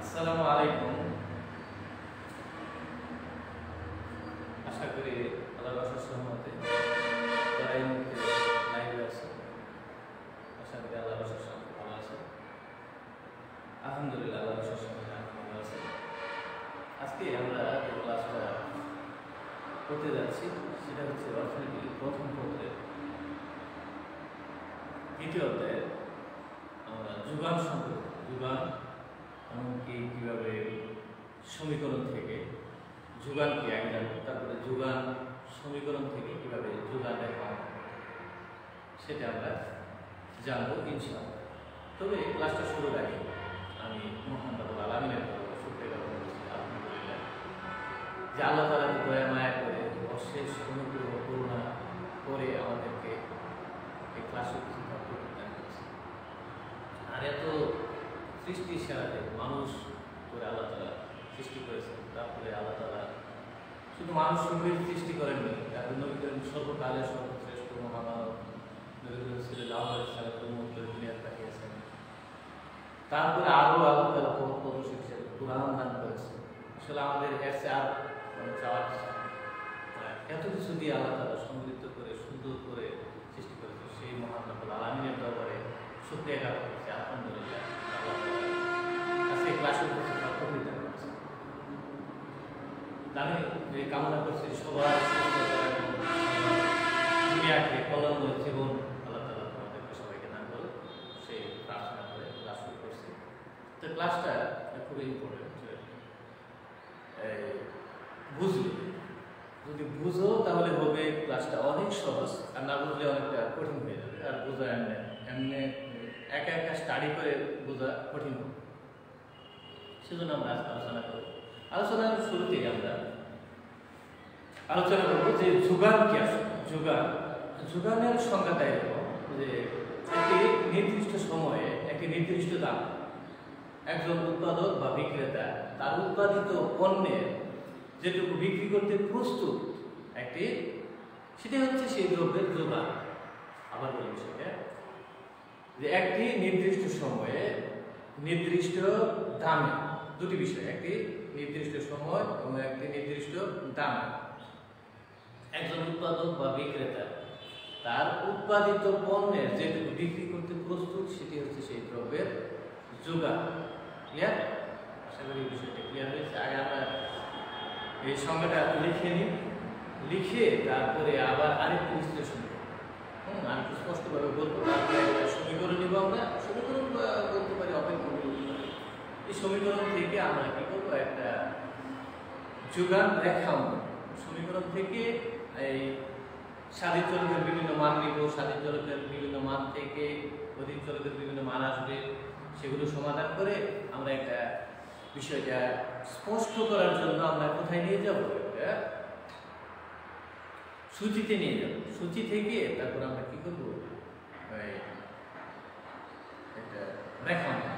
আসসালামু আলাইকুম। আশা করি আল্লাহর অশেষ রহমতে যারা এই মুহূর্তে লাইভে আছে, আশা করি আল্লাহর অশেষ রহমতে ভালো আছে। আলহামদুলিল্লাহ, আল্লাহর অশেষ রহমতে আমি ভালো আছি। আজকে আমরা যে ক্লাসটা করতে যাচ্ছি সেটা হচ্ছে অর্থনীতির প্রথম পত্রের দ্বিতীয় অধ্যায়ের আমরা যোগান সম্পর্কে, যোগান এমনকি কীভাবে সমীকরণ থেকে যোগানকে আগে জানবো, তারপরে যোগান সমীকরণ থেকে কীভাবে যোগান দেখা হয় সেটা আমরা জানবো ইনশাআল্লাহ। তবে ক্লাসটা শুরুর আগে আমি মহান রাব্বুল আলামিনের শুকরিয়া জ্ঞাপন করছি আলহামদুলিল্লাহ যে আল্লাহ তাআলা দয়া মায়া করে অশেষ অনুগ্রহ করুণা করে আমাদেরকে এই ক্লাসে উপস্থিত করতে দিয়েছে। আর এত সৃষ্টি সেরাতে মানুষ করে আল্লাহ তাআলা সৃষ্টি করেছেন। তারপরে আল্লাহ তাআলা শুধু মানুষ রূপের সৃষ্টি করেননি, তারপরে নবী করিম সর্বকালের সর্বশ্রেষ্ঠ মহামানব নবী করিম সাল্লাল্লাহু আলাইহি ওয়াসাল্লামের উম্মত করে দুনিয়াতে পাঠিয়েছেন। তারপরে আরও আল্লাহ তাআলা কত শিক্ষা কুরআন দান করেছে। আসলে আমাদের এসে আর চাওয়ার এত কিছু দিয়ে আল্লাহ তাআলা সমৃদ্ধ করে সুন্দর করে সৃষ্টি করেছে। সেই মহান রাব্বুল আলামিনের দরবারে শুকরিয়া জ্ঞাপন করছি আলহামদুলিল্লাহ। আজকে ক্লাসের করছে সত্যবিতা করছে, আমি কামনা করছি সবার দুনিয়াকে কল্যাণময় জীবন আল্লাহ তাআলা আমাদেরকে সবাইকে দান করে, সেই প্রার্থনা করে ক্লাস শুরু করছি। তো ক্লাসটা খুবই ইম্পর্টেন্ট। বুঝলে যদি বুঝো তাহলে হবে ক্লাসটা অনেক সহজ, আর না বুঝলে অনেকটা কঠিন হয়ে যাবে। আর বোঝা এমনি একা একা স্টাডি করে বোঝা কঠিন হবে। সেজন্য আমরা আজকে আলোচনা করব। আলোচনার শুরুতেই আমরা আলোচনা করবো যে যোগান কি আসলে। যোগানের সংজ্ঞাটা এরকম যে একটি নির্দিষ্ট সময়ে একটি নির্দিষ্ট দাম একজন উৎপাদক বা বিক্রেতা তার উৎপাদিত পণ্যের যেটুকু বিক্রি করতে প্রস্তুত একটি, সেটা হচ্ছে সেই দ্রব্যের যোগান। আবার বলি সেটা যে একটি নির্দিষ্ট সময়ে নির্দিষ্ট দামে, দুটি বিষয়, একটি নির্দিষ্ট সময় এবং একটি নির্দিষ্ট দাম একজন উৎপাদক বা বিক্রেতা তার উৎপাদিত পণ্যের যেটুকু বিক্রি করতে প্রস্তুত সেটি হচ্ছে সেই দ্রব্যের যোগান। ক্লিয়ার? আশা করি বিষয়টা ক্লিয়ার হয়েছে। আগে আমরা এই সংজ্ঞাটা লিখে নিই, লিখে তারপরে আবার আরেকটু বিশ্লেষণ করব, আরেকটু স্পষ্টভাবে বলবো। তারপরে সমীকরণ নিব, আমরা সমীকরণ বলতে পারি, অপেক্ষা বলতে পারি। এই সমীকরণ থেকে আমরা কি করবো, একটা যোগান রেখা আঁকবো। সমীকরণ থেকে এই স্বাধীন চলকের বিভিন্ন মান নিব, স্বাধীন চলকের বিভিন্ন মান থেকে অধীন চলকের বিভিন্ন মান আসবে, সেগুলো সমাধান করে আমরা একটা বিষয়টা স্পষ্ট করার জন্য আমরা কোথায় নিয়ে যাব, একটা সূচিতে নিয়ে যাব। সূচি থেকে তারপর আমরা কি করবো, একটা রেখা আঁকবো।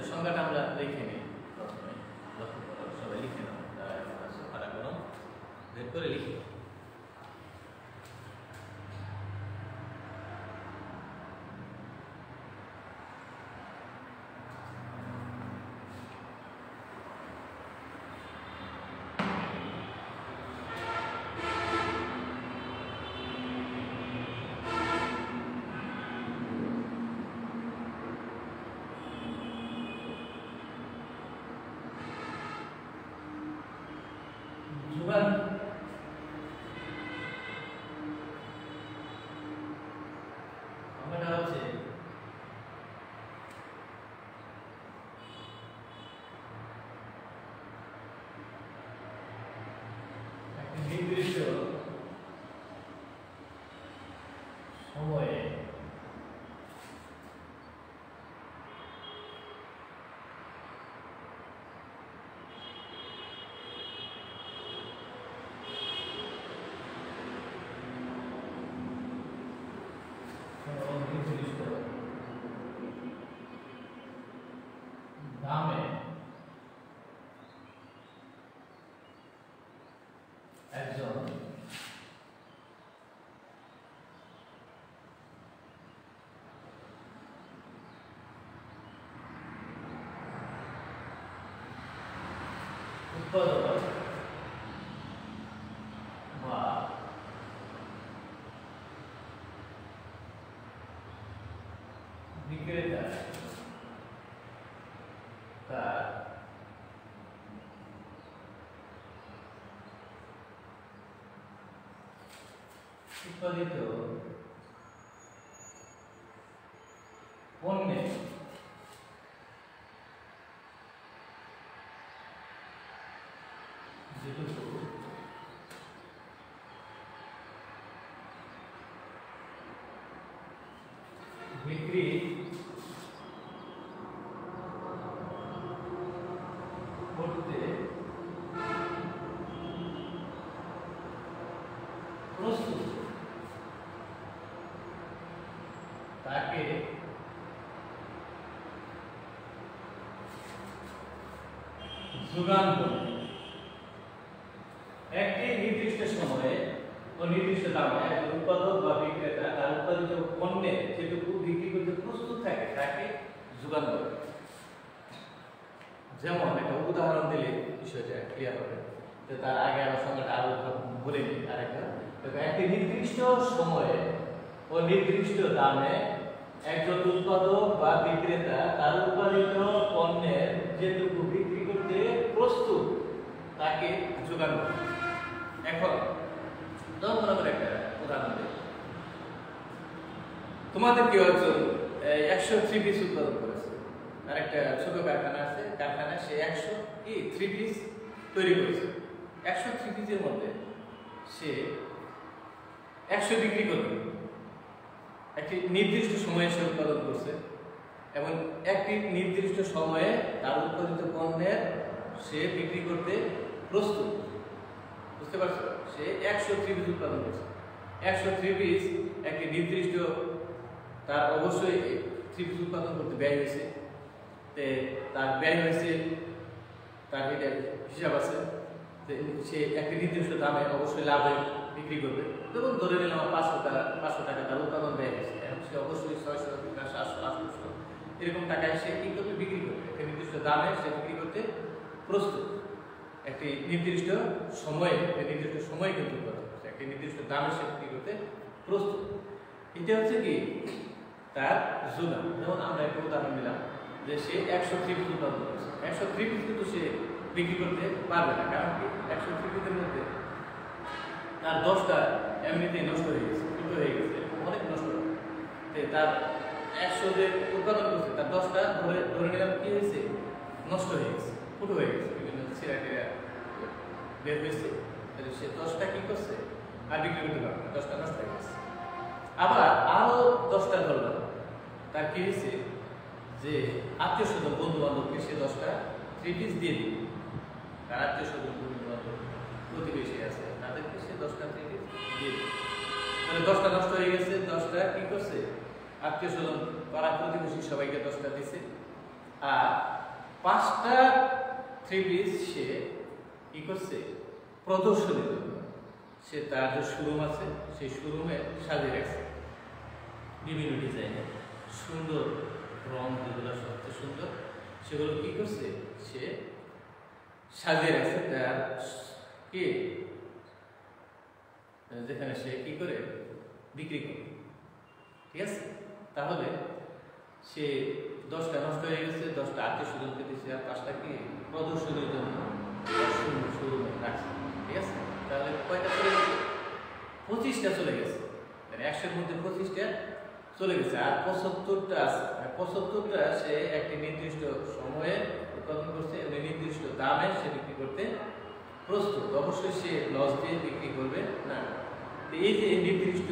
সংজ্ঞাটা আমরা লিখে নিই। প্রথমে লক্ষ্য করো, সবাই লিখে নাও, খাতা কলম বের করে লিখে। যোগান আমরা হচ্ছে একটি নির্দিষ্ট সময়ে দামে একজন উৎপাদক বা বিক্রেতা তার উৎপাদিত পণ্যের যেটুকু বিক্রি করতে প্রস্তুত তাকে যোগান বলে। একটি নির্দিষ্ট সময়ে ও নির্দিষ্ট দামে একজন উৎপাদক বা বিক্রেতা তার উৎপাদিত পণ্যের যেটুকু বিক্রি করতে প্রস্তুত থাকে তাকে যোগান বলে। যেমন একটা উদাহরণ দিলে বিষয়টা ক্লিয়ার হবে, যে তার আগে আমরা সংজ্ঞাটা আরো বলে নিই আরেকটা। একটি নির্দিষ্ট সময়ে ও নির্দিষ্ট দামে একজন উৎপাদক বা বিক্রেতা তার উৎপাদিত পণ্যের যেটুকু বিক্রি করতে প্রস্তুত তাকে যোগান বলে। এখন ধরো মনে করে একটা উদাহরণ দিই, তোমাদের কেউ একজন 103 পিস উৎপাদন করেছে, আর একটা ছোট কারখানা আছে, কারখানায় সে 103 পিস তৈরি করেছে। 103 পিসের মধ্যে সে 100 বিক্রি করবে। একটি নির্দিষ্ট সময়ে সে উৎপাদন করছে এবং একটি নির্দিষ্ট সময়ে তার উৎপাদিত পণ্যের সে বিক্রি করতে প্রস্তুত। বুঝতে পারছো? সে 103 পিস উৎপাদন করছে। 103 পিস একটি নির্দিষ্ট, তার অবশ্যই 3 পিস উৎপাদন করতে ব্যয় হয়েছে, তার ব্যয় হয়েছে, তার এটা হিসাব আছে, সে একটি নির্দিষ্ট দামে অবশ্যই লাভে বিক্রি করবে। যেমন ধরে নিলাম 500 টাকা তার উৎপাদন ব্যয় হয়েছে, এখন সে অবশ্যই 600 টাকা 700 800 এরকম টাকায় সে কি করবে, বিক্রি করবে। একটি নির্দিষ্ট দামে সে বিক্রি করতে প্রস্তুত। একটি নির্দিষ্ট সময়ে কিন্তু একটি নির্দিষ্ট দামে সে বিক্রি করতে প্রস্তুত। এটা হচ্ছে কি তার যোগান। যেমন আমরা একটা উদাহরণ নিলাম যে সে 103 পিস উৎপাদন করেছে। 103 পিস কিন্তু সে বিক্রি করতে পারবে না, কারণ কি 103 পিসের মধ্যে তার 10টা এমনিতেই নষ্ট হয়ে গেছে, ফুটো হয়ে গেছে, অনেক নষ্ট হবে। তার 100 যে উৎপাদন করছে তার 10টা ধরে নিলাম কি হয়েছে, নষ্ট হয়ে গেছে, ফুটো হয়ে গেছে, বিভিন্ন ছিঁড়া টিড়া বের হয়েছে। তাহলে সে 10টা কি করছে আর বিক্রি করতে পারবে না, 10টা নষ্ট হয়ে গেছে। আবার আরো 10টা ধরলাম, তার কি হয়েছে যে আত্মীয় স্বজন বন্ধু বান্ধবকে সে 10টা 3 পিস দিয়ে দিবে। তার আত্মীয় স্বজন বন্ধু বান্ধব প্রতিবেশী আছে, তাদেরকে সে 10টা 3 পিস দিয়ে দিবে। তাহলে 10টা নষ্ট হয়ে গেছে, 10টা কি করছে আত্মীয় স্বজন পাড়া প্রতিবেশী সবাইকে 10টা দিছে। আর 5টা 3 পিস সে কি করছে প্রদর্শনীর জন্য সে তার যে শোরুম আছে সেই শোরুমে সাজিয়ে রাখছে বিভিন্ন ডিজাইনে, সুন্দর রং যেগুলো সবচেয়ে সুন্দর সেগুলো কি করছে সে সাজিয়ে রাখছে তার কি যেখানে সে কি করে বিক্রি করে। ঠিক আছে, তাহলে সে 10টা নষ্ট হয়ে গেছে, 10টা আত্মীয় স্বজনকে দিচ্ছে, আর 5টা কি প্রদর্শনীর জন্য শোরুমে রাখছে। ঠিক আছে, তাহলে কয়টা চলে গেছে, 25টা চলে গেছে। মানে 100-এর মধ্যে 25টা চলে গেছে, আর 75টা আছে। 75টা সে একটি নির্দিষ্ট সময়ে উৎপাদন করছে এবং নির্দিষ্ট দামে সে বিক্রি করতে প্রস্তুত। অবশ্যই সে লস দিয়ে বিক্রি করবে না। এই যে নির্দিষ্ট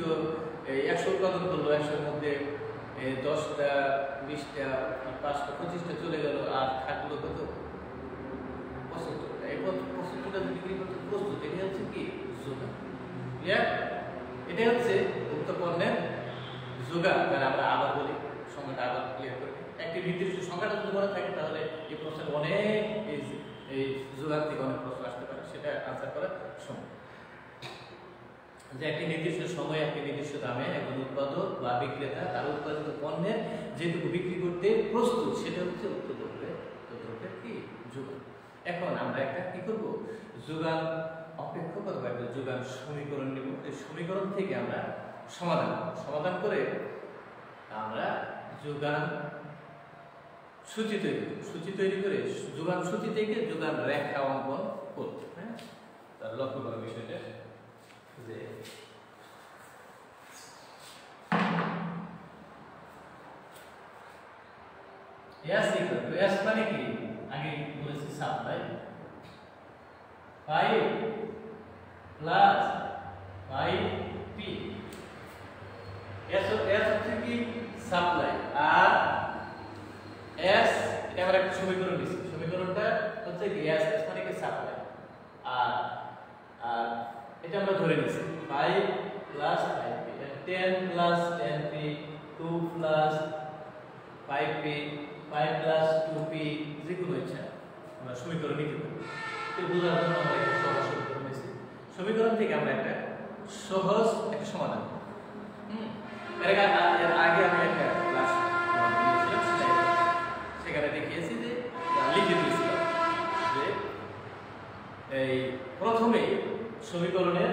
100 উৎপাদন করলো, 100-এর মধ্যে 10টা 20টা 5টা 25টা চলে গেল, আর থাকলো কত 75টা। এই 75টা বিক্রি করতে প্রস্তুত। এটা হচ্ছে কি যোগান। ক্লিয়ার? এটা হচ্ছে উক্ত পণ্যের যোগান। তাহলে আমরা আবার বলি, সংখ্যাটা আবার ক্লিয়ার করি। একটি নির্দিষ্ট সংখ্যাটা যদি মনে থাকে তাহলে এই প্রশ্নের অনেক এই যোগান থেকে অনেক প্রশ্ন আসতে পারে, সেটা আনসার করা সম্ভব। যে একটি নির্দিষ্ট সময়ে একটি নির্দিষ্ট দামে একজন উৎপাদক বা বিক্রেতা তার উৎপাদিত পণ্যের যেটুকু বিক্রি করতে প্রস্তুত সেটা হচ্ছে উক্ত দ্রব্যের কি যোগান। এখন আমরা একটা কি করব, যোগান অপেক্ষক অথবা একটা যোগান সমীকরণ নেব। এই সমীকরণ থেকে আমরা সমাধান করব। সমাধান করে আমরা যোগান সূচি তৈরি করব। সূচি তৈরি করে যোগান সূচি থেকে যোগান রেখা অঙ্কন করব। হ্যাঁ, তার লক্ষ্য করার বিষয়টা যে S equal to S মানে কি, আগে বলেছি সাপ্লাই 5 প্লাস 5p। S হচ্ছে কি সাপ্লাই, আর S এটা আমরা একটা সমীকরণ দিছি। সমীকরণটা হচ্ছে কি S মানে কি সাপ্লাই, আর আর এটা আমরা ধরে নিছি 5 plus 5p, 10 plus 10p, 2 plus 5p, 5 plus 2p, যেগুলো ইচ্ছা আমরা সমীকরণ নিতে পারি। তো বোঝার জন্য আমরা একটা সহজ সমীকরণ নিয়েছি। সমীকরণ থেকে আমরা একটা সহজ একটা সমাধান করব। এর আগে আমি একটা ক্লাস নিয়েছিলাম, সেখানে দেখিয়েছি যে লিখে দিয়েছিলাম যে এই প্রথমে সমীকরণের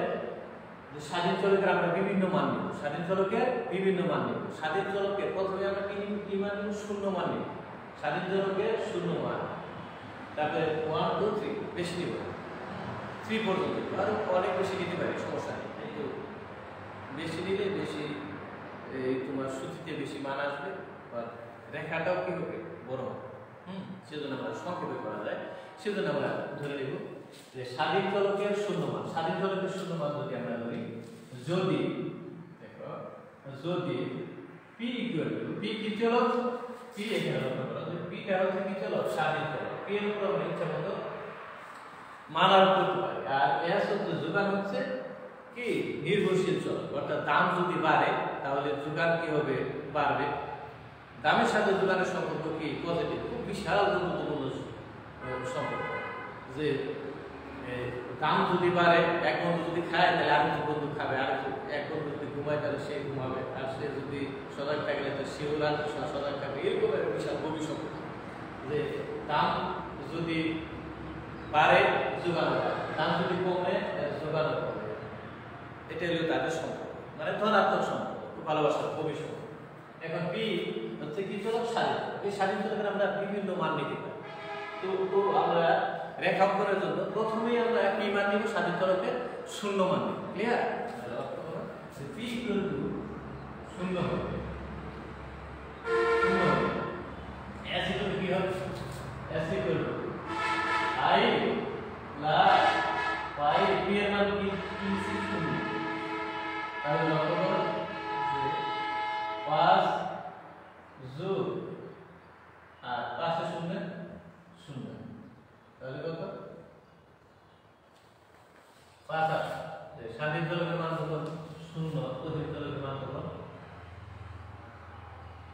স্বাধীন চলকের আমরা বিভিন্ন মান নেব। স্বাধীন চলকের বিভিন্ন মান নেব। স্বাধীন চলকের প্রথমে আমরা কি মান নেব, শূন্য মান নেব। স্বাধীন চলকের শূন্য মান, তারপরে 1 2 3 বেশি নেব, 3 পর্যন্ত, আর অনেক বেশি নিতে পারি, সমস্যা নেই। কিন্তু বেশি নিলে বেশি এই তোমার সূচিতে বেশি মান আসবে, আর রেখাটাও কি হবে, বড় হবে। সেজন্য আমরা সংক্ষেপে করা যায়। সেজন্য আমরা ধরে নেব যে স্বাধীন চলকের শূন্য মান। স্বাধীন চলকের শূন্য মান যদি আমরা ধরি, যদি দেখো যদি p ইকুয়াল টু p কি চলক, p এখানে লক্ষ্য করো যে p টা হচ্ছে কি চলক, স্বাধীন চলক। p এর উপর আমরা ইচ্ছা মতো মান আরোপ করতে পারি। আর s হচ্ছে যোগান, হচ্ছে কি নির্ভরশীল চলক, অর্থাৎ দাম যদি বাড়ে তাহলে যোগান কি হবে, বাড়বে। দামের সাথে যোগানের সম্পর্ক কি পজিটিভ, খুব বিশাল গুরুত্বপূর্ণ সম্পর্ক। যে দাম যদি বাড়ে, এক বন্ধু যদি খায় তাহলে আরেক বন্ধু খাবে, আর এক বন্ধু যদি ঘুমায় তাহলে সে ঘুমাবে, আর সে যদি সজাগ থাকলে তাহলে সেও সজাগ থাকবে। এরকম একটা বিশাল গভীর সম্পর্ক যে দাম যদি বাড়ে যোগান বাড়ে, দাম যদি কমে যোগান কমে। এটা হলো তাদের সম্পর্ক, মানে ধনাত্মক সম্পর্ক, খুব ভালোবাসার গভীর সম্পর্ক। এখন p হচ্ছে কি চলক, স্বাধীন। এই স্বাধীন চলকের আমরা বিভিন্ন মান নিতে পারি। তো আমরা রেখা অঙ্কনের জন্য প্রথমেই আমরা কি মান নিব, স্বাধীন চলকের শূন্য মান নিব। ক্লিয়ার? p ইকুয়াল টু শূন্য হবে, শূন্য হবে। s ইকুয়াল কি হবে, s equal two i plus 5p এর মান কি, শূন্য। তাহলে লক্ষ্য করো যে 5 যোগ আর 5 এর শূন্য শূন্য, তাহলে কত, 5 আসে। স্বাধীন চলকের মান কত, শূন্য, অধিক চলকের মান কত,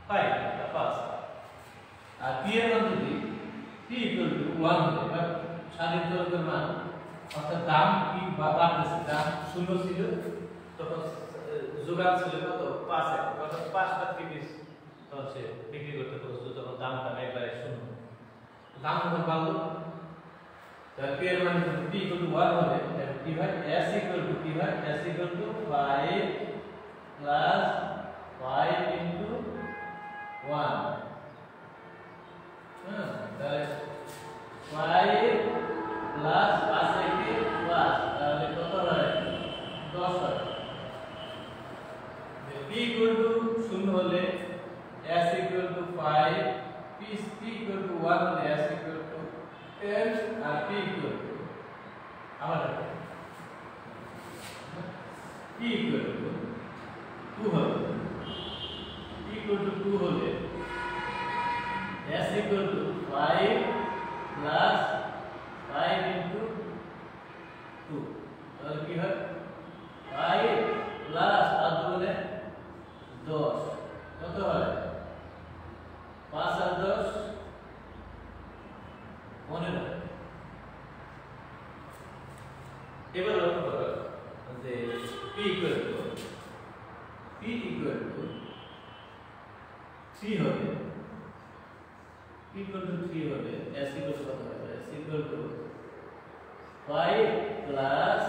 5। আর p এর মান যদি p ইকুয়াল টু 1 হবে, এবার স্বাধীন চলকের মান অর্থাৎ দাম কি বাড়তেছে, দাম শূন্য ছিল তখন যোগান ছিল কত, 5, অর্থাৎ 5টা পিস তখন সে বিক্রি করতে প্রস্তুত, তখন দামটা একবারে শূন্য। দাম যখন বাড়লো, তাহলে p এর মান p ইকুয়াল টু 1 হবে, p ভাগ s ইকুয়াল টু p ভাগ s equal to 5 plus 5 into 1। তাহলে 5 প্লাস 5 থেকে 5, তাহলে কত হয়, 10 হয়। p ইকুয়াল টু 0 হলে s equal to 5, p equal to 1 হলে s ইকুয়াল টু 10, আর p ইকুয়াল টু আবার p ইকুয়াল টু 2 হবে। p ইকুয়াল টু 2 হলে s equal to 5 plus 5 into 2, তাহলে কি হয়, 5 প্লাস 5 হলে 10, কত হয়, 5 আর 10 15। এবার লক্ষ্য করো যে p ইকুয়াল টু 3 হবে, p equal to 3 হবে s equal to কত হবে s equal to 5 plus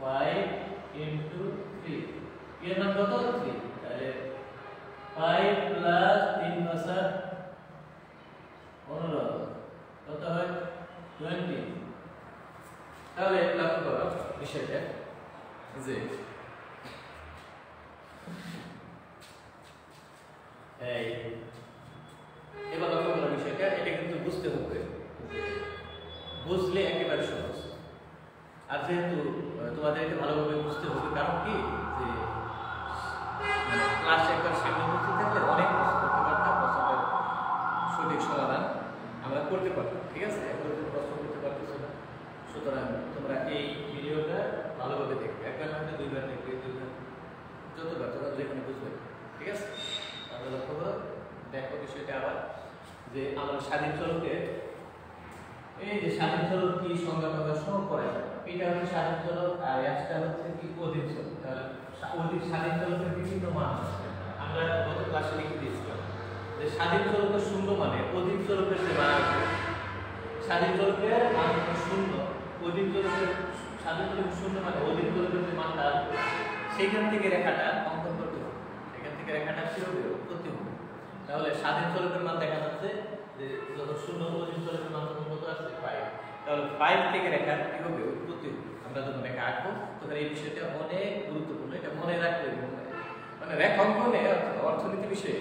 5 into 3 এর মান কত 3 তাহলে 5 plus 3 পাঁচা 15 কত হয় 20 তাহলে লক্ষ্য করো বিষয়টা যে এই এবার লক্ষ্য করার বিষয়টা এটা কিন্তু বুঝতে হবে বুঝলে একেবারে সহজ আর যেহেতু তোমাদেরকে ভালোভাবে বুঝতে হবে কারণ কি যে ক্লাস একবার সামনে উপস্থিত থাকলে অনেক প্রশ্ন করতে পারতাম প্রশ্নের সঠিক সমাধান আমরা করতে পারতাম ঠিক আছে একবার প্রশ্ন করতে পারতেছো না সুতরাং তোমরা এই ভিডিওটা ভালোভাবে দেখবে একবার না দুইবার দেখবে দুইবার যতবার তোমরা যেখানে বুঝবে ঠিক আছে তাহলে লক্ষ্য করো দেখো বিষয়টা আবার যে আমরা স্বাধীন চলকে এই যে স্বাধীন চলক কি সংজ্ঞা প্রকাশ করে এটা হচ্ছে স্বাধীন চলক আর একটা হচ্ছে কি অধীন চলক তাহলে অধীন স্বাধীন চলকের বিভিন্ন মান আছে আমরা গত ক্লাসে লিখে দিয়েছিলাম যে স্বাধীন চলকের শূন্য মানে অধীন চলকের যে মান আছে স্বাধীন চলকের মান শূন্য অধীন চলকের স্বাধীন চলকের শূন্য মানে অধীন চলকের যে মানটা সেখান থেকে রেখাটা অঙ্কন করতে হবে সেখান থেকে রেখাটা কি হবে উৎপত্তি হবে তাহলে স্বাধীন চলকের মান দেখা যাচ্ছে যে যখন শূন্য অধীন চলকের মান তখন কত আসছে 5 তাহলে 5 থেকে রেখা কি হবে উৎপত্তি আমরা যখন রেখা আঁকবো তখন এই বিষয়টা অনেক গুরুত্বপূর্ণ এটা মনে রাখতে হবে মানে রেখা অঙ্কনে অর্থনীতি বিষয়ে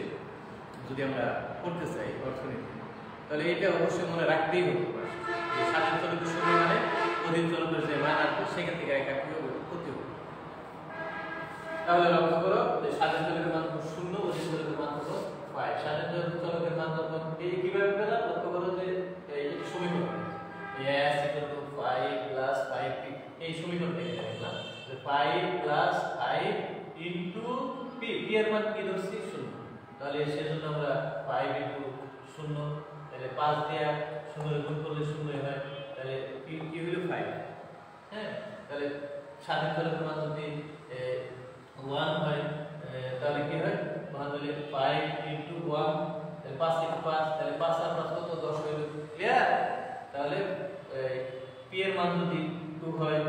যদি আমরা পড়তে চাই অর্থনীতি তাহলে এটা অবশ্যই মনে রাখতেই হবে যে স্বাধীন চলকের শূন্য মানে অধীন চলকের যে মান আসবে সেখান থেকে রেখা কি হবে উৎপত্তি হবে তাহলে লক্ষ্য করো যে স্বাধীন চলকের মান শূন্য অধীন চলকের মান হলো 5 স্বাধীন চলকের মান যখন এই কিভাবে পেলাম লক্ষ্য করো যে এই সমীকরণ s equal to 5 plus 5p এই সমীকরণ থেকে দেখলাম যে 5 plus 5 into p p এর মান কি ধরছি 0 তাহলে সেজন্য আমরা 5 into 0 তাহলে 5 দিয়ে 0 গুণ করলে 0 হয় তাহলে p কি হলো 5 হ্যাঁ তাহলে স্বাধীন চলকের মান যদি 1 হয় তাহলে কি হয় মান হলে 5 into 1 তাহলে 5 into 5 তাহলে 5 আর 5 কত 10 হলো ক্লিয়ার তাহলে p এর মান যদি 2 হয়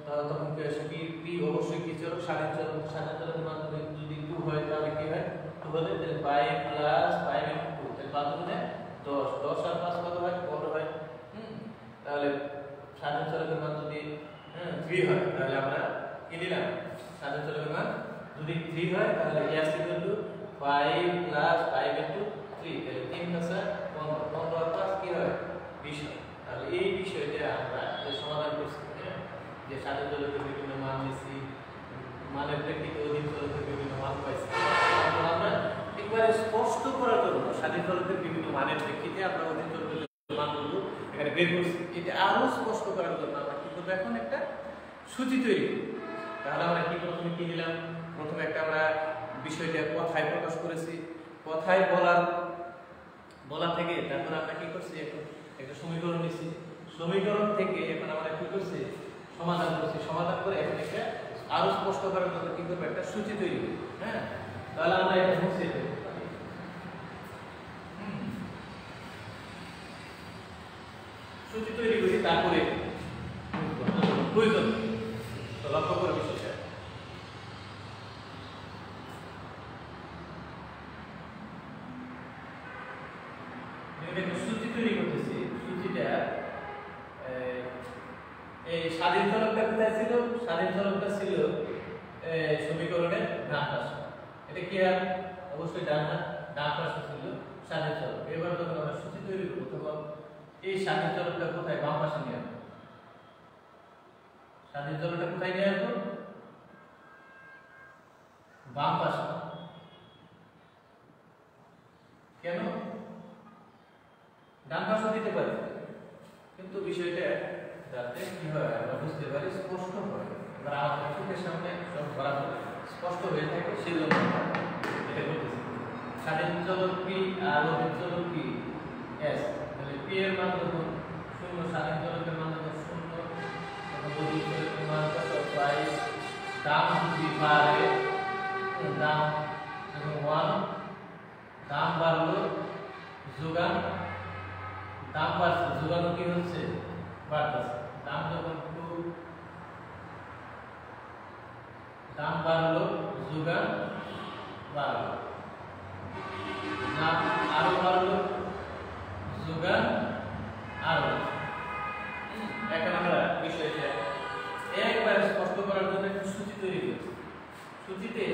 তাহলে তখন কি আসে p অবশ্যই কি চলক স্বাধীন চলকের মান যদি 2 হয় তাহলে কি হয় 2 হলে তাহলে 5 প্লাস 5 into 2 তাহলে 5 গুণে 10 10 আর 5 কত হয় 15 হয় তাহলে স্বাধীন চলকের মান যদি 3 হয় তাহলে আমরা কি নিলাম স্বাধীন চলকের মান যদি 3 হয় তাহলে s equal to 5 plus 5 into 3 তাহলে 3 আছে 15 15 আর 5 কি হয় 20 হয় তাহলে এই বিষয়টা আমরা যে সমাধান করছি যে স্বাধীন চলকের বিভিন্ন মান নিছি মানের প্রেক্ষিতে অধীন চলকের বিভিন্ন মান পাইছি আমরা একবার স্পষ্ট করার জন্য স্বাধীন চলকের বিভিন্ন মানের প্রেক্ষিতে আমরা অধীন চলকের মানগুলো এখানে বের করছি এটা আরো স্পষ্ট করার জন্য আমরা কি করব এখন একটা সূচি তৈরি করব তাহলে আমরা কি প্রথমে কি নিলাম প্রথমে একটা আমরা বিষয়টা কথায় প্রকাশ করেছি কথায় বলা থেকে তারপর আমরা কি করছি একটা সমীকরণ নিছি সমীকরণ থেকে এখন আমরা কি করছি সমাধান করছি সমাধান করে এখন একটা আরো স্পষ্ট করার জন্য কি করব একটা সূচি তৈরি করব হ্যাঁ তাহলে আমরা এটা মুছে দেব সূচি তৈরি করি তারপরে প্রয়োজন তো লক্ষ্য করে বিষয়টা সূচি তৈরি করতেছি সূচিটা এই স্বাধীন চলকটা কোথায় ছিল স্বাধীন চলকটা ছিল সমীকরণের ডান পাশে এটা কি আর অবশ্যই ডান পাশে ছিল স্বাধীন চলক এবার যখন আমরা সূচি তৈরি করব তখন এই স্বাধীন চলকটা কোথায় বাম পাশে নিয়ে আসবো স্বাধীন চলকটা কোথায় নিয়ে আসবো বাম পাশে কেন ডান পাশে দিতে পারি কিন্তু বিষয়টা যাতে কি হয় আমরা বুঝতে পারি স্পষ্ট হয় আমরা আমাদের চোখের সামনে সব বরাবর স্পষ্ট হয়ে থাকে সেই জন্য এটা করতেছি স্বাধীন চলক p আর অধীন চলক p s তাহলে p এর মান যখন 0 স্বাধীন চলকের মান যখন 0 তখন অধীন চলকের মান কত 5 দাম যদি বাড়ে দাম যখন 1 দাম বাড়লো যোগান দাম বাড়ছে, যোগান কি হচ্ছে বাড়তেছে। দাম যখন দাম বাড়লো যোগান বাড়লো, দাম আরো বাড়লো যোগান আরো। এখন আমরা বিষয়টা একবারে স্পষ্ট করার জন্য একটু সূচি তৈরি করছি। সূচিতে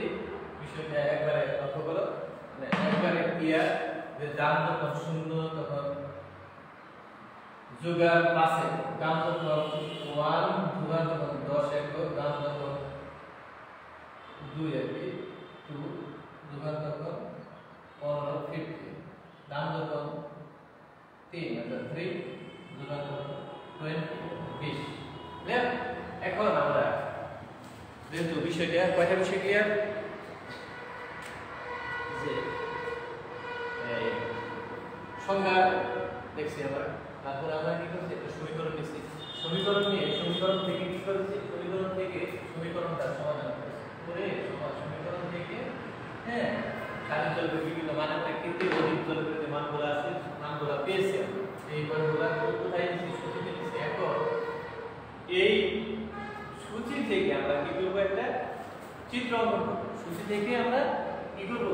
বিষয়টা একবারে লক্ষ্য করো, মানে একবারে ক্লিয়ার যে দাম যখন 0 তখন যোগান 5 দাম যখন 1, যোগান যখন 10 একক, দাম যখন 2 একক 2, যোগান তখন 15 50, দাম যখন 3 অর্থাৎ 3, যোগান তখন 20 20। ক্লিয়ার? এখন আমরা যেহেতু বিষয়টা কয়টা বিষয় ক্লিয়ার, যে সংজ্ঞা দেখছি আমরা, তারপরে আমরা কি করছি একটা সমীকরণ নিচ্ছি, সমীকরণ নিয়ে সমীকরণ থেকে কি করেছি, সমীকরণ থেকে সমীকরণটা সমাধান করেছি করে সমীকরণ থেকে হ্যাঁ স্বাধীন চলবে বিভিন্ন মানের প্রেক্ষিতে অধিক চলবে যে মানগুলো আছে মানগুলো পেয়েছি, এই মানগুলো কোথায় দিচ্ছি, সূচিতে দিচ্ছি। এখন এই সূচি থেকে আমরা কি করব, একটা চিত্র অঙ্কন করব। সূচি থেকে আমরা কি করব,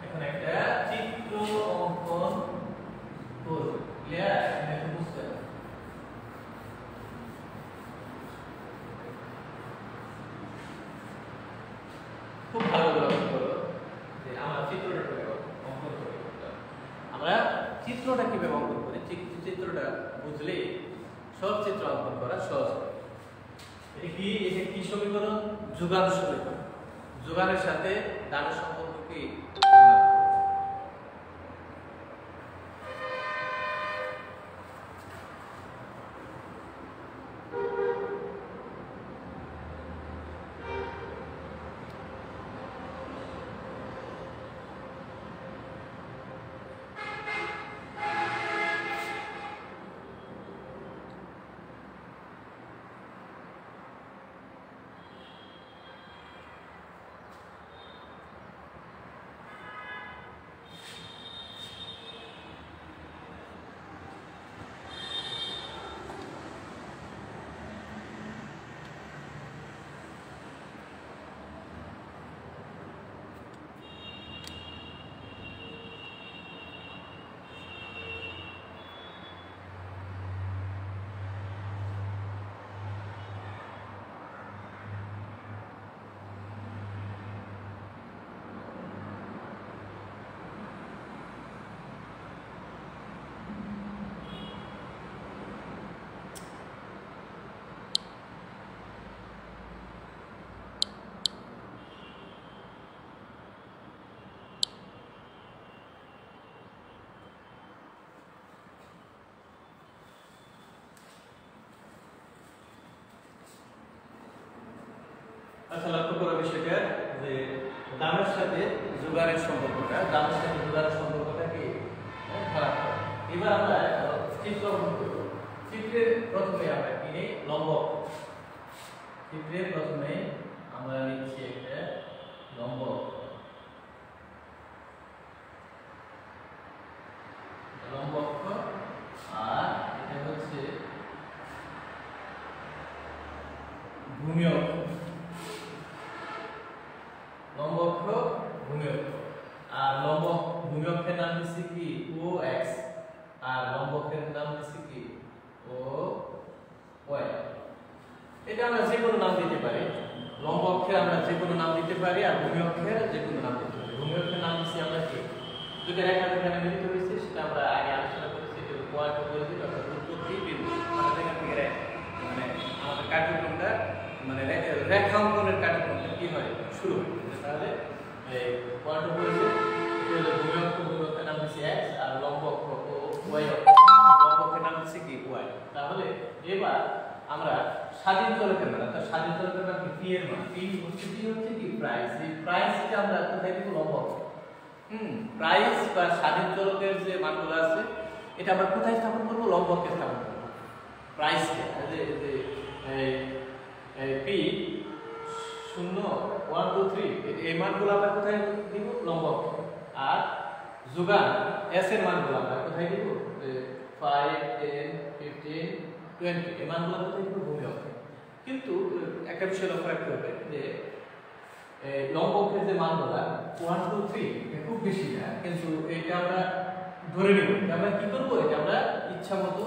এখন একটা চিত্র অঙ্কন করব। ক্লিয়ার? এটা বুঝতে হবে। খুব ভালো করে লক্ষ্য করো যে আমরা চিত্রটা কিভাবে অঙ্কন করি। আমরা চিত্রটা কিভাবে অঙ্কন করি, চিত্রটা বুঝলে সব চিত্র অঙ্কন করা সহজ। এটা কি সমীকরণ? যোগান সমীকরণ। যোগানের সাথে দানের সম্পর্ক কি? আচ্ছা, লক্ষ্য করার বিষয়টা যে দামের সাথে যোগানের সম্পর্কটা, দামের সাথে যোগানের সম্পর্কটা কি খারাপ। এবার আমরা চিত্র অঙ্কন করব। চিত্রের প্রথমে আমরা কি নিই, লম্ব। চিত্রের প্রথমে আমরা নিচ্ছি একটা লম্ব। লম্ব অক্ষ আর এটা হচ্ছে ভূমি অক্ষ। লম্ব অক্ষ ভূমি অক্ষ, আর লম্ব ভূমি অক্ষের নাম দিচ্ছি কি ও এক্স, আর লম্ব অক্ষের নাম দিচ্ছি কি ও ওয়াই। এটা আমরা যে কোনো নাম দিতে পারি। লম্ব অক্ষের আমরা যে কোনো নাম দিতে পারি, আর ভূমি অক্ষের যে কোনো নাম দিতে পারি। ভূমি অক্ষের নাম দিচ্ছি আমরা কি, দুটো রেখা যেখানে মিলিত হয়েছে সেটা আমরা আগে আলোচনা করেছি, যে পয়েন্ট করেছি, অর্থাৎ উৎপত্তি বিন্দু। আমাদের এখান থেকে মানে আমাদের কার্যক্রমটা মানে রেখা অঙ্কনের কার্যক্রমটা কি হয়, শুরু হয়। তাহলে এই পয়েন্ট করেছে এটা হলো ভূমি অক্ষ, ভূমি অক্ষের নাম দিচ্ছি এক্স, আর লম্ব অক্ষ ও ওয়াই অক্ষ, লম্ব অক্ষের নাম দিচ্ছি কি ওয়াই। তাহলে এবার আমরা স্বাধীন চলকের মান, অর্থাৎ স্বাধীন চলকের মান কি পি এর মান, পি হচ্ছে কি প্রাইস। এই প্রাইসটা আমরা কোথায় দিব, লম্ব অক্ষ। প্রাইস বা স্বাধীন চলকের যে মানগুলো আছে এটা আমরা কোথায় স্থাপন করব, লম্ব অক্ষে স্থাপন করব। প্রাইসটা এই পি 0 1 2 3 এই মানগুলো আমরা কোথায় দিব, লম্ব অক্ষে। আর যোগান s এর মানগুলো আমরা কোথায় দেব? 5 10 15 20 এই মানগুলো কোথায় দেব? ভূমি অক্ষে। কিন্তু একটা বিষয় লক্ষ্য রাখতে হবে যে লম্ব অক্ষের যে মানগুলো 1 2 3 এটা খুব বেশি না, কিন্তু এটা আমরা ধরে নিব। আমরা কি করব? এটা আমরা ইচ্ছা মতো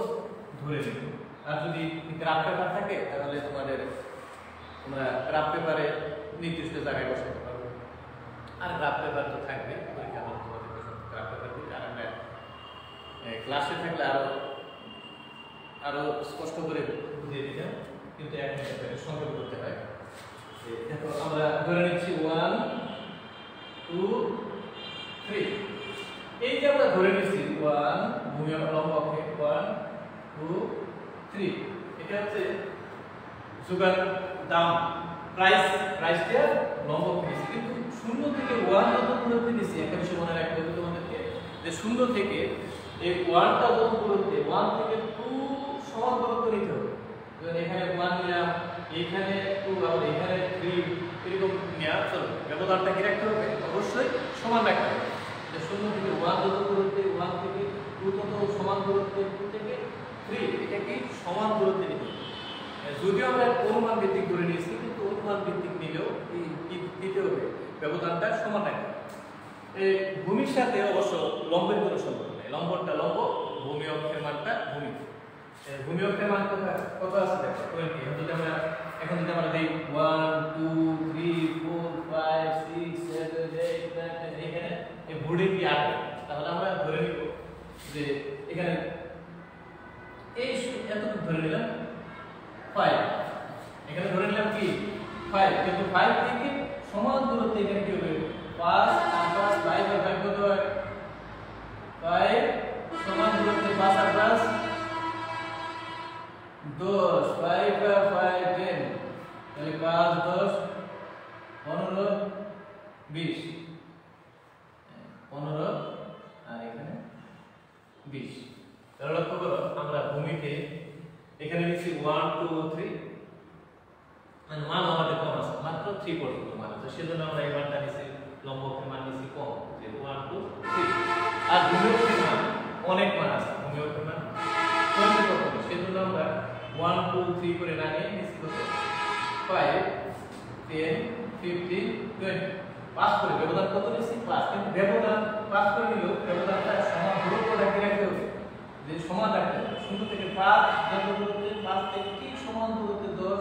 ধরে নিব। আর যদি গ্রাফ পেপার থাকে তাহলে তোমরা গ্রাফ পেপারে নির্দিষ্ট জায়গায় বসাতে পারবে। আর গ্রাফ পেপার তো থাকবে, পরীক্ষা হলে তোমাদের গ্রাফ পেপার দিতে। আর আমরা ক্লাসে থাকলে আরো স্পষ্ট করে বুঝিয়ে দিতাম, কিন্তু এখন এটা সংক্ষেপ করতে হয়। দেখো আমরা ধরে নিচ্ছি 1 2 3। এই যে আমরা ধরে নিচ্ছি 1 ভূমি লম্ব অক্ষে 1 2 3, এটা হচ্ছে যোগান দাম প্রাইসটা লম্ব অক্ষে। কিন্তু 0 থেকে 1 যত দূরত্বে নিচ্ছি, একটা বিষয় মনে রাখতে হবে তোমাদেরকে যে 0 থেকে এই 1টা যত দূরত্বে 1 থেকে 2 সমান দূরত্ব নিতে হবে। যেমন এখানে 1 নিলাম, এইখানে 2, আর এখানে 3, এরকম নেওয়া চলবে। ব্যবধানটা কি রাখতে হবে? অবশ্যই সমান রাখতে হবে। যে 0 থেকে 1 যত দূরত্বে 1 থেকে 2 তত সমান দূরত্বে, 2 থেকে 3 এটা কি সমান দূরত্বে নিতে হবে। যদিও আমরা অনুমান ভিত্তিক ধরে নিয়েছি, কিন্তু অনুমান ভিত্তিক নিলেও দিতে হবে ব্যবধানটা সমান রাখতে হবে। এই ভূমির সাথে অবশ্য লম্বের কোনো সম্পর্ক নেই। লম্বটা লম্ব, ভূমি অক্ষের মানটা ভূমি। ভূমি অক্ষের মান কত আছে দেখো 20। এখন যদি আমরা দেই 1 2 3 4 5 6 7 8 9 10, এখানে এই বোর্ডে কি আসবে? তাহলে আমরা ধরে নিব যে এখানে এই এতটুকু ধরে নিলাম 5, এখানে ধরে নিলাম কি 5, কিন্তু 5 থেকে সমান দূরত্বে এখানে কি হবে? 5 আর 5 5 আর 5 কত হয়? 5 সমান দূরত্বে 5 আর 5 10, 5 আর 5 10, তাহলে 5 10 15 20, 15 আর এখানে 20। তাহলে লক্ষ্য করো আমরা ভূমিতে এখানে লিখছি 1 2 3, মানে মান আমাদের কম আছে, মাত্র 3 পর্যন্ত মান আছে। সেজন্য আমরা এই মানটা নিছি, লম্ব অক্ষের মান নিছি কম, যে 1 2 3। আর ভূমি অক্ষের মান অনেক মান আছে, ভূমি অক্ষের মান 20 পর্যন্ত। সেজন্য আমরা 1 2 3 করে না নিয়ে নিছি কত? 5 10 15 20, পাস করে ব্যবধান কত নিছি? 5। কিন্তু ব্যবধান পাস করে নিলেও ব্যবধানটা সমান দূরত্ব রাখতে হবে, যে সমান রাখতে হবে। 0 থেকে 5 যত দূরত্বে, 5 থেকে ঠিক সমান দূরত্বে 10,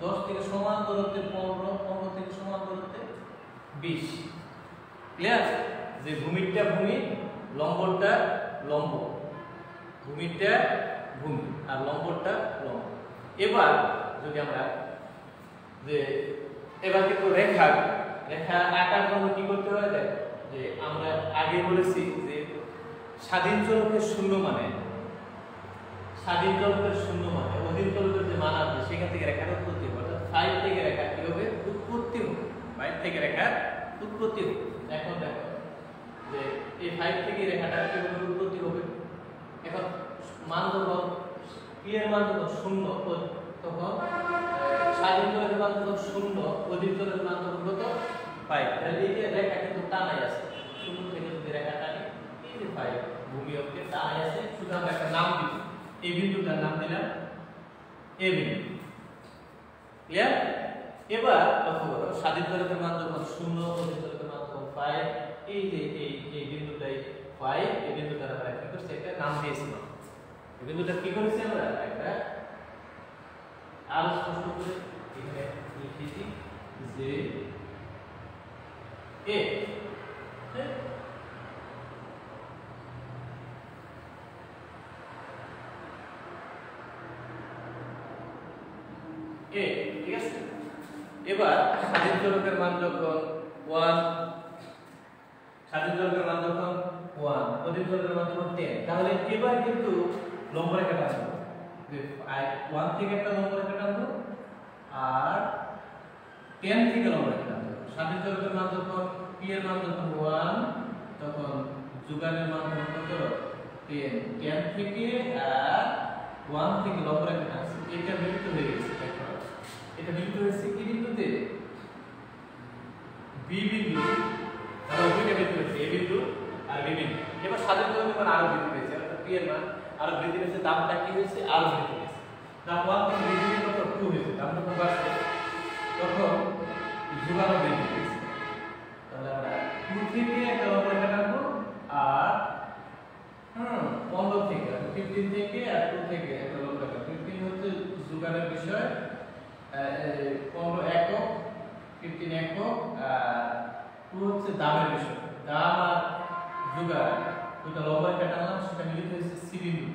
10 থেকে সমান দূরত্বে 15, 15 থেকে সমান দূরত্বে 20। ক্লিয়ার? যে ভূমিটা ভূমি, লম্বটা লম্ব, ভূমিটা ভূমি আর লম্বটা লম্ব। এবার যদি আমরা যে এবার কিন্তু রেখা আঁকার জন্য কি করতে হয়? দেখ যে আমরা আগে বলেছি যে স্বাধীন চলকের শূন্য মানে অধীন চলকের যে মান আছে সেখান থেকে রেখার উৎপত্তি হবে। অর্থাৎ 5 থেকে রেখা কি হবে? উৎপত্তি হবে। 5 থেকে রেখার উৎপত্তি হবে। এখন দেখো যে এই 5 থেকে রেখাটা কিভাবে উৎপত্তি হবে। এখন মান যখন p এর মান যখন 0, তখন স্বাধীন চলকের মান যখন 0, অধীন চলকের মান তখন কত? 5। তাহলে এই যে রেখা কিন্তু টানাই আছে, 0 থেকে যদি রেখা টানি, এই যে 5 ভূমি অক্ষে টানাই আছে। শুধু আমরা একটা নাম দিব, এই বিন্দুটার নাম দিলাম a বিন্দু। ক্লিয়ার? এবার লক্ষ্য করো স্বাধীন চলকের মান যখন 0, অধীন চলকের মান যখন 5, এই যে এই বিন্দুটাই 5, এই বিন্দুটার আমরা কি করছি? একটা নাম দিয়েছিলাম। এই বিন্দুটা কি করেছি আমরা? একটা আর স্পষ্ট করে এখানে লিখেছি যে a। ঠিক আছে? এবার স্বাধীন চলকের মান যখন 1, অধীন চলকের মান যখন 10, তাহলে এবার কিন্তু লম্ব রেখা টানবো। যে 1 থেকে একটা লম্ব রেখা টানবো আর 10 থেকে লম্ব রেখা টানবো। স্বাধীন চলকের মান যখন p এর মান যখন 1, তখন যোগানের মান যখন কত? 10 থেকে আর 1 থেকে লম্ব রেখা টানছি। এটা মিলিত হয়ে গেছে। দেখো এটা মিলিত হয়েছে কি বিন্দুতে? b বিন্দু। তাহলে দুইটা বিন্দু হয়েছে, a বিন্দু আর বিভিন্ন। এবার স্বাধীন চলকের মান আরো বৃদ্ধি পেয়েছে, অর্থাৎ পি এর মান আরো বৃদ্ধি পেয়েছে, দামটা কি হয়েছে আরো বৃদ্ধি পেয়েছে। দাম 1 থেকে বৃদ্ধি কত 2 হয়েছে, দাম যখন বাড়ছে তখন যোগানো বৃদ্ধি পেয়েছে। তাহলে আমরা 2 থেকে একটা লম্বা কাটবো আর 15 থেকে 15 থেকে আর 2 থেকে একটা লম্বা কাটবো। 15 হচ্ছে যোগানের বিষয়, 15 একক, 15 একক, আর 2 হচ্ছে দামের বিষয়। দাম আর যোগান দুটো লম্বা কাটালাম, সেটা মিলিত হয়েছে সি বিন্দু।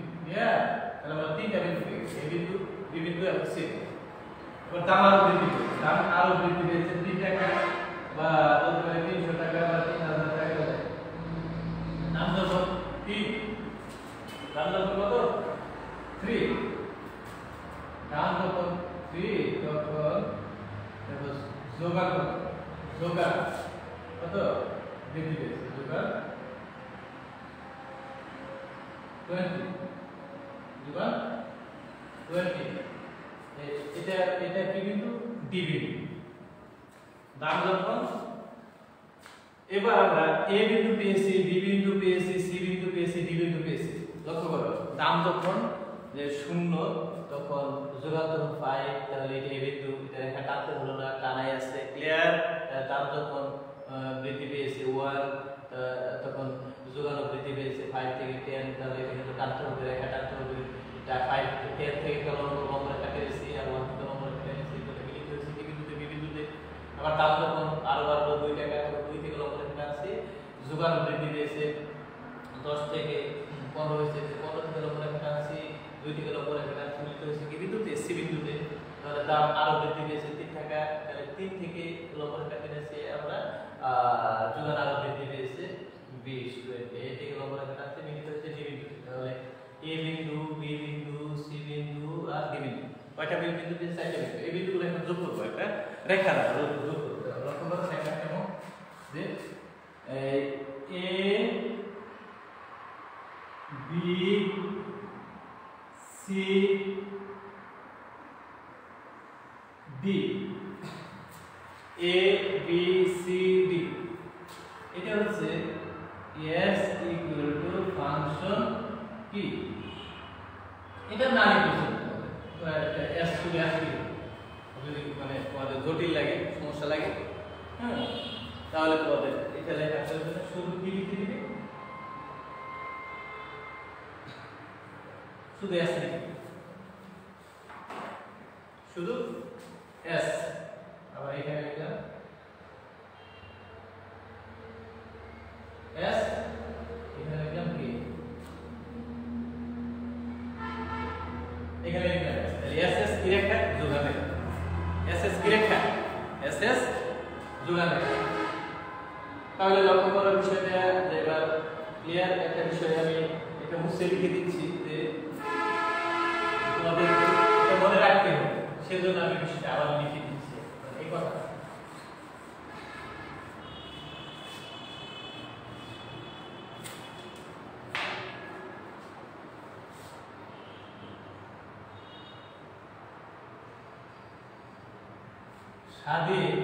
তাহলে আমরা তিনটা বিন্দু পেয়েছি, এ বিন্দু, বি বিন্দু এবং সি। এবার দাম আরো বৃদ্ধি পেয়েছে, দাম আরো বৃদ্ধি পেয়েছে 3 টাকা বা বলতে পারি 300 টাকা বা 3000 টাকা। দাম যখন 3, দাম যখন কত 3, দাম যখন 3 তখন যোগান কত বৃদ্ধি পেয়েছে, যোগান 20, যোগান 20। এটা কি বিন্দু, ডি বিন্দু। দাম যখন, এবার আমরা এ বিন্দু পেয়েছি, বি বিন্দু পেয়েছি, সি বিন্দু পেয়েছি, ডি বিন্দু পেয়েছি। লক্ষ্য করো, দাম যখন যে 0 তখন যোগান যখন 5, তাহলে এটা এ বিন্দু, এটা রেখা টানতে হলো না, টানাই আছে, ক্লিয়ার। দাম যখন বৃদ্ধি পেয়েছে 1, তখন যোগানো বৃদ্ধি পেয়েছে 5 থেকে 10, তাহলে এটা কিন্তু টানতে হবে, রেখা টানতে হবে। এটা 5 10 থেকে লম্বা রেখা টেনেছি আর 1 থেকে লম্বা রেখা টেনেছি, এটা মিলিত হয়েছে ডি বিন্দুতে, বি বিন্দুতে। আবার দাম যখন আরো বাড়লো 2 টাকা, তখন 2 থেকে লম্বা রেখা টানছি, যোগানো বৃদ্ধি পেয়েছে 10 থেকে 15 হয়েছে, 15 থেকে লম্বা রেখা টানছি, 2 থেকে লম্বা রেখা টানছি, মিলিত হয়েছে কি বিন্দুতে, সি বিন্দুতে। তাহলে দাম আরো বৃদ্ধি পেয়েছে 3 টাকা, তাহলে 3 থেকে লম্বা রেখা টেনেছি আমরা, যোগান আরো বৃদ্ধি পেয়েছে 20, 20 এ থেকে লম্বা রেখা টানছি, মিলিত হয়েছে ডি বিন্দুতে। তাহলে এ বিন্দু, বি বিন্দু, সি বিন্দু আর ডি বিন্দু, কয়টা বিন্দু পেয়েছে? 4টা বিন্দু। এই বিন্দুগুলো এখন যোগ করব, একটা রেখা দ্বারা যোগ করতে হবে। লক্ষ্য করো রেখা কেমন, যে A B C D, A B C D, এটা হচ্ছে s ইকুয়াল টু ফাংশন কি, এটা না লিখতে s চলে আসবে, যদি মানে তোমাদের জটিল লাগে, সমস্যা লাগে, তাহলে তোমাদের এটা লেখা চলবে না, শুধু কি লিখে দিবে, শুধু s লিখবে, শুধু s। আবার এখানে লিখলাম s, এখানে লিখলাম কি, এখানে লিখলাম s। তাহলে ss কি রেখা, যোগান রেখা, ss কি রেখা, ss যোগান রেখা। তাহলে লক্ষ্য করার বিষয়টা এবার ক্লিয়ার। একটা বিষয় আমি এটা মুছে লিখে দিচ্ছি, যে তোমাদের এটা মনে রাখতে হবে, সেজন্য আমি বিষয়টা আবার লিখে দিচ্ছি এই কথা। স্বাধীন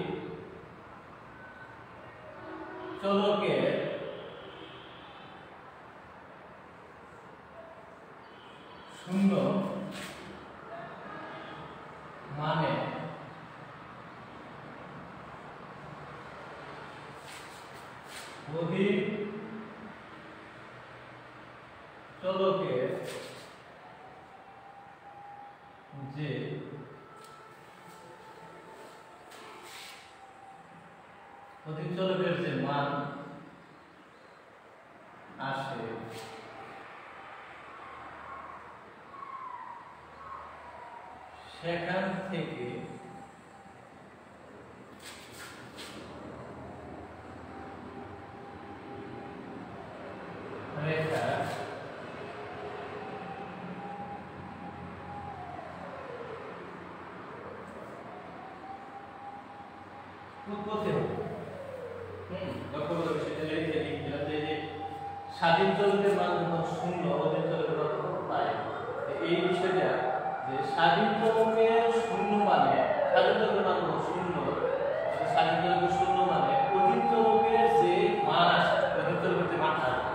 চলকের শূন্য মানে অধিক চলকের যে অধিক চলকের যে মান আসে সেখান থেকে রেখা উৎপত্তি হবে। লক্ষ্য করো বিষয়টা লিখে দিলাম, যে স্বাধীন চলকের মান যখন শূন্য, অধিক চলকের মান যখন পাই, এই বিষয়টা যে স্বাধীন চলকের শূন্য মানে, স্বাধীন চলকের মান যখন শূন্য, স্বাধীন চলকের শূন্য মানে অধিক চলকের যে মান আসে, অধিক চলকের যে মান আসে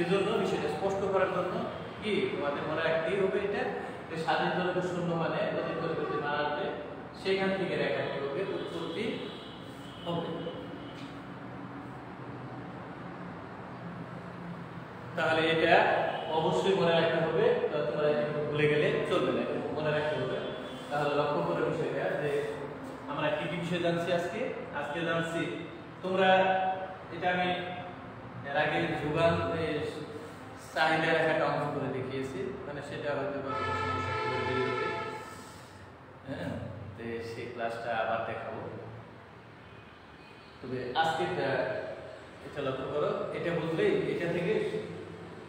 সেজন্য বিষয়টা স্পষ্ট করার জন্য কি তোমাদের মনে রাখতেই হবে এটা যে স্বাধীন দলকে শূন্য মানে অতীত দলকে যদি না আসবে সেখান থেকে রেখা কি হবে উৎপত্তি হবে। তাহলে এটা অবশ্যই মনে রাখতে হবে, তোমরা ভুলে গেলে চলবে না, মনে রাখতে হবে। তাহলে লক্ষ্য করে বিষয়টা যে আমরা কি কি বিষয় জানছি আজকে জানছি তোমরা এটা আমি এর আগে যোগান চাহিদা রেখাটা অঙ্কন করে দেখিয়েছি, মানে সেটা হয়তো বা কোনো সমস্যা করে দিয়ে দেবে। হ্যাঁ, তো সেই ক্লাসটা আবার দেখাবো। তবে আজকে এটা লক্ষ্য করো, এটা বুঝলেই এটা থেকে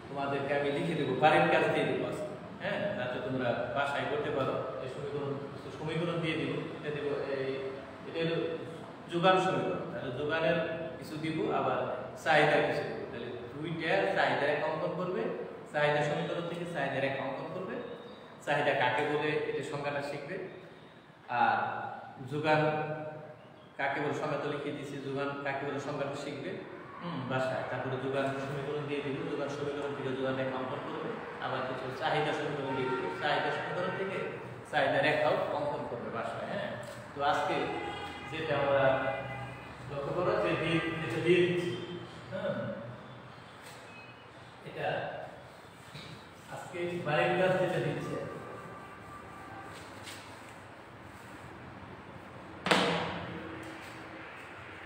তোমাদেরকে আমি লিখে দেবো, বাড়ির কাজ দিয়ে দেবো আজকে। হ্যাঁ, যাতে তোমরা বাসায় করতে পারো। এই সমীকরণ দিয়ে দিব, এটা দেবো এটা হলো যোগান সমীকরণ। তাহলে যোগানের কিছু দিব, আবার চাহিদার কিছু দিব। তাহলে দুইটা চাহিদার এক অঙ্কন করবে, চাহিদা সমীকরণ থেকে চাহিদার এক অঙ্কন করবে। চাহিদা কাকে বলে এটা সংজ্ঞাটা শিখবে, আর যোগান কাকে বলে সংজ্ঞা তো লিখে দিয়েছি, যোগান কাকে বলে সংজ্ঞাটা শিখবে বাসায়। তারপরে যোগান সমীকরণ দিয়ে দিব, যোগান সমীকরণ থেকে যোগান রেখা অঙ্কন করবে, আবার কিছু চাহিদা সমীকরণ দিয়ে দিব, চাহিদা সমীকরণ থেকে চাহিদা রেখাও অঙ্কন করবে বাসায়। হ্যাঁ, তো আজকে যেটা আমরা লক্ষ্য করো যে এটা দিয়ে দিচ্ছি। হ্যাঁ, এটা আজকে বাড়ির কাজ যেটা দিচ্ছে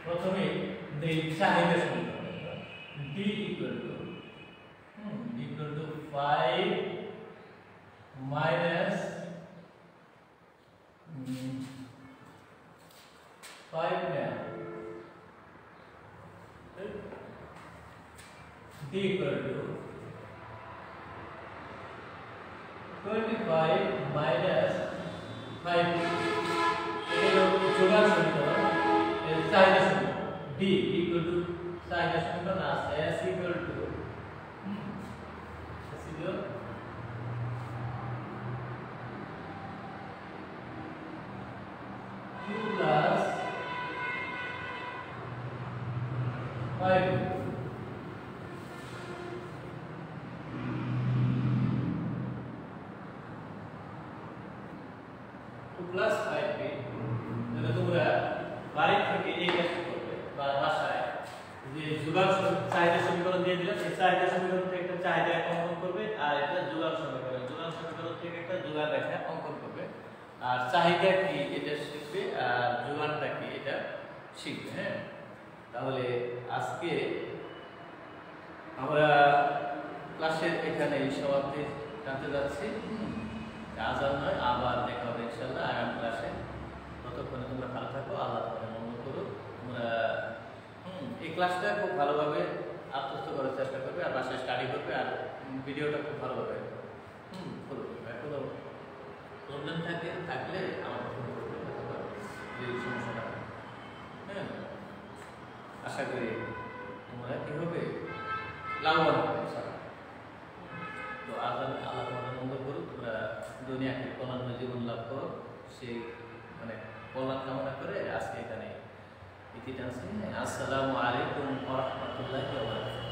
প্রথমে দেই চাহিদা সমীকরণ d equal to 5 minus 5 now d equal to 25 minus 5 এটা হলো যোগান সমীকরণ, চাহিদা সমীকরণ। d equal to চাহিদা সমীকরণ আছে s equal to plus 5 plus 5b। তাহলে তোমরা বাড়ি থেকে এই কাজ করবে বা বাসায় যে যোগান চাহিদা সমীকরণ দিয়ে দিলাম, এই চাহিদা সমীকরণ থেকে একটা চাহিদা অঙ্কন করবে, আর এটা যোগান সমীকরণ থেকে একটা যোগান রেখা অঙ্কন করবে। আর চাহিদা কি এটা শিখবে, আর যোগানটা কি এটা শিখবে। হ্যাঁ, তাহলে আজকে আমরা ক্লাসের এখানে সমাপ্তি জানতে যাচ্ছি। আজান নয়, আবার দেখা হবে ইনশাআল্লাহ আগামী ক্লাসে। ততক্ষণে তোমরা ভালো থাকো, আল্লাহ তোমাদের মঙ্গল করো। তোমরা এই ক্লাসটা খুব ভালোভাবে আত্মস্থ করার চেষ্টা করবে, আর বাসায় স্টাডি করবে, আর ভিডিওটা খুব ভালোভাবে করবে। কোনো প্রবলেম থাকলে আমাকে ফোন করবে, যে সমস্যাটা। হ্যাঁ, আশা করি তোমরা কি হবে লাভবান হবে। তো আল্লাহ তোমাদের মঙ্গল করুক, তোমরা দুনিয়াকে কল্যাণময় জীবন লাভ করো, সেই মানে কল্যাণ কামনা করে আজকে এখানে ইতি টানছি। আসসালামু আলাইকুম ওয়া রাহমাতুল্লাহি ওয়া বারাকাতুহু।